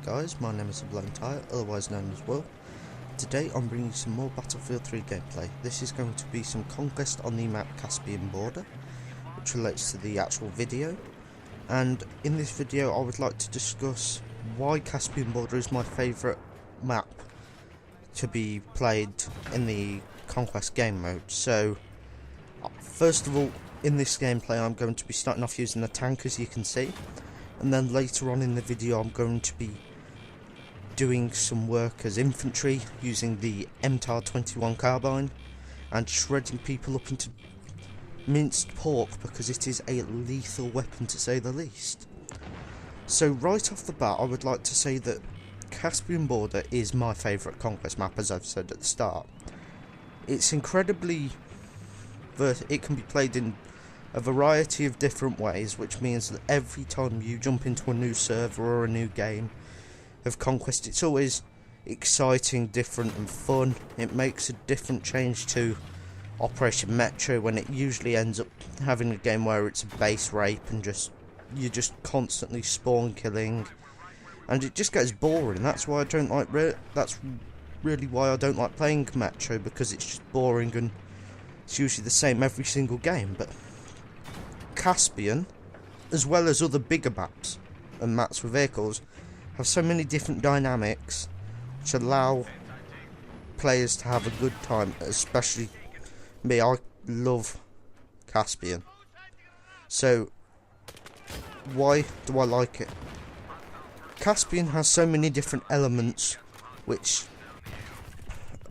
guys, my name is Tire, otherwise known as Will. Today I'm bringing some more Battlefield 3 gameplay. This is going to be some Conquest on the map Caspian Border, which relates to the actual video. And in this video I would like to discuss why Caspian Border is my favourite map to be played in the Conquest game mode. So, first of all, in this gameplay I'm going to be starting off using a tank, as you can see. And then later on in the video I'm going to be doing some work as infantry using the MTAR-21 carbine and shredding people up into minced pork, because it is a lethal weapon to say the least. So right off the bat I would like to say that Caspian Border is my favourite Conquest map, as I've said at the start. It's incredibly it can be played in a variety of different ways, which means that every time you jump into a new server or a new game of Conquest, it's always exciting, different and fun. It makes a different change to Operation Metro, when it usually ends up having a game where it's a base rape and you're just constantly spawn killing, and it just gets boring. That's why I don't like that's really why I don't like playing Metro, because it's just boring and it's usually the same every single game. But Caspian, as well as other bigger maps and maps with vehicles, have so many different dynamics which allow players to have a good time. Especially me, I love Caspian. So why do I like it? Caspian has so many different elements which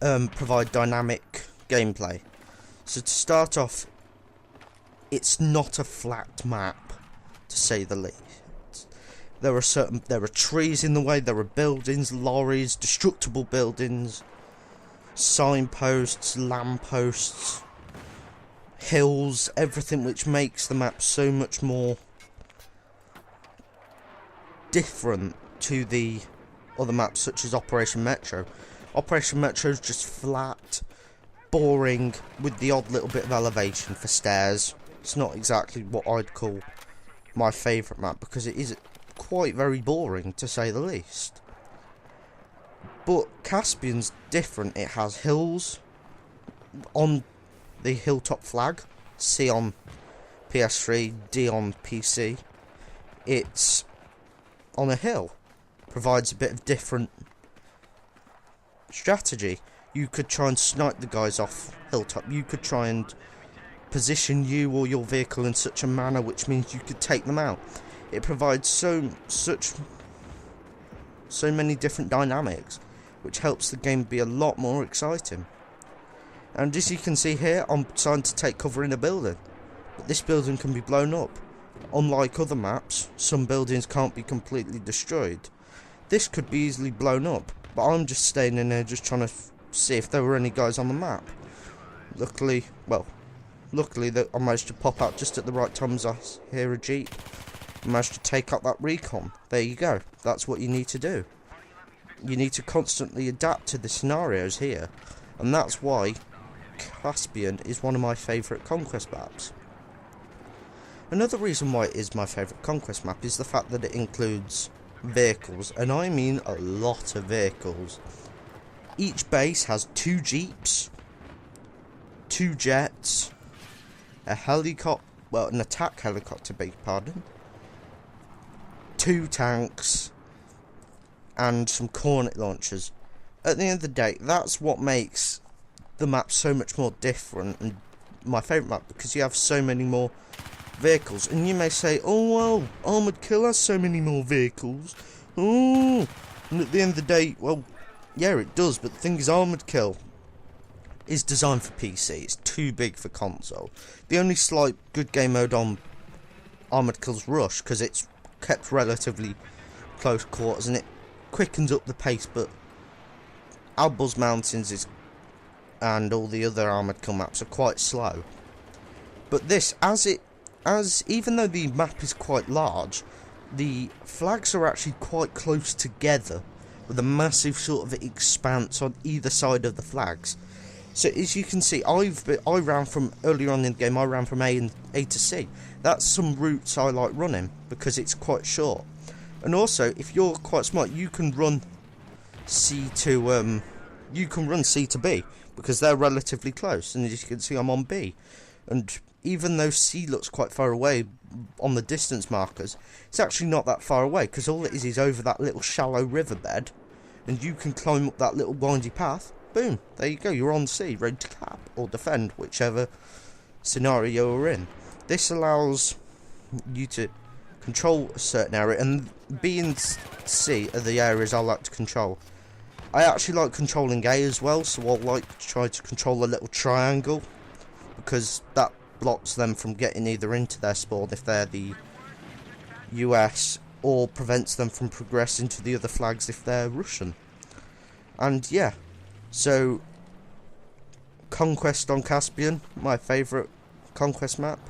provide dynamic gameplay. So to start off, it's not a flat map, to say the least. There are trees in the way, there are buildings, lorries, destructible buildings, signposts, lampposts, hills, everything which makes the map so much more different to the other maps such as Operation Metro. Operation Metro is just flat, boring, with the odd little bit of elevation for stairs. It's not exactly what I'd call my favourite map, because it is quite very boring, to say the least. But Caspian's different. It has hills on the hilltop flag, C on PS3, D on PC. It's on a hill, provides a bit of different strategy. You could try and snipe the guys off hilltop. You could try and position you or your vehicle in such a manner which means you could take them out. It provides so many different dynamics, which helps the game be a lot more exciting. And as you can see here, I'm trying to take cover in a building, but this building can be blown up. Unlike other maps, some buildings can't be completely destroyed. This could be easily blown up, but I'm just staying in there just trying to see if there were any guys on the map. Luckily that I managed to pop out just at the right time as I hear a jeep. I managed to take out that recon. There you go. That's what you need to do. You need to constantly adapt to the scenarios here, and that's why Caspian is one of my favourite Conquest maps. Another reason why it is my favourite Conquest map is the fact that it includes vehicles, and I mean a lot of vehicles. Each base has 2 jeeps, 2 jets, a helicopter, well, an attack helicopter, beg your pardon, 2 tanks, and some Cornet launchers. At the end of the day, that's what makes the map so much more different and my favourite map, because you have so many more vehicles. And you may say, oh well, Armoured Kill has so many more vehicles. Oh, and at the end of the day, well, yeah, it does, but the thing is, Armoured Kill is designed for PC. It's too big for console. The only slight good game mode on Armoured Kill's Rush, because it's kept relatively close quarters and it quickens up the pace, but Alborz Mountains and all the other Armoured Kill maps are quite slow. But this, even though the map is quite large, the flags are actually quite close together, with a massive sort of expanse on either side of the flags. So as you can see, I ran from, earlier on in the game, I ran from A to C. That's some routes I like running, because it's quite short. And also, if you're quite smart, you can run C to B, because they're relatively close. And as you can see, I'm on B, and even though C looks quite far away on the distance markers, it's actually not that far away, because all it is over that little shallow riverbed, and you can climb up that little windy path. Boom, there you go, you're on C, ready to cap or defend, whichever scenario you're in. This allows you to control a certain area, and B and C are the areas I like to control. I actually like controlling A as well, so I'll like to try to control a little triangle, because that blocks them from getting either into their spawn if they're the US, or prevents them from progressing to the other flags if they're Russian. And yeah, so Conquest on Caspian, my favourite Conquest map.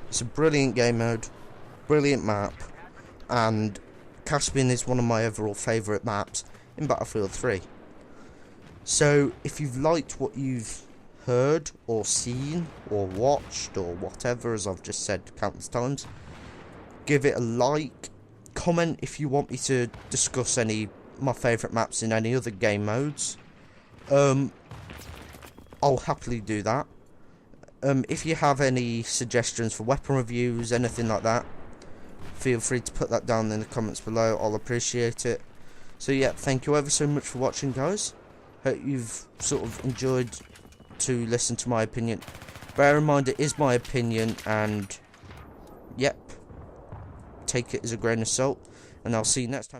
It's a brilliant game mode, brilliant map, and Caspian is one of my overall favourite maps in Battlefield 3. So if you've liked what you've heard or seen or watched or whatever, as I've just said countless times, give it a like, comment if you want me to discuss any of my favourite maps in any other game modes. I'll happily do that. If you have any suggestions for weapon reviews, anything like that, feel free to put that down in the comments below. I'll appreciate it. So yeah, thank you ever so much for watching, guys. Hope you've sort of enjoyed to listen to my opinion. Bear in mind, it is my opinion, and yep, take it as a grain of salt, and I'll see you next time.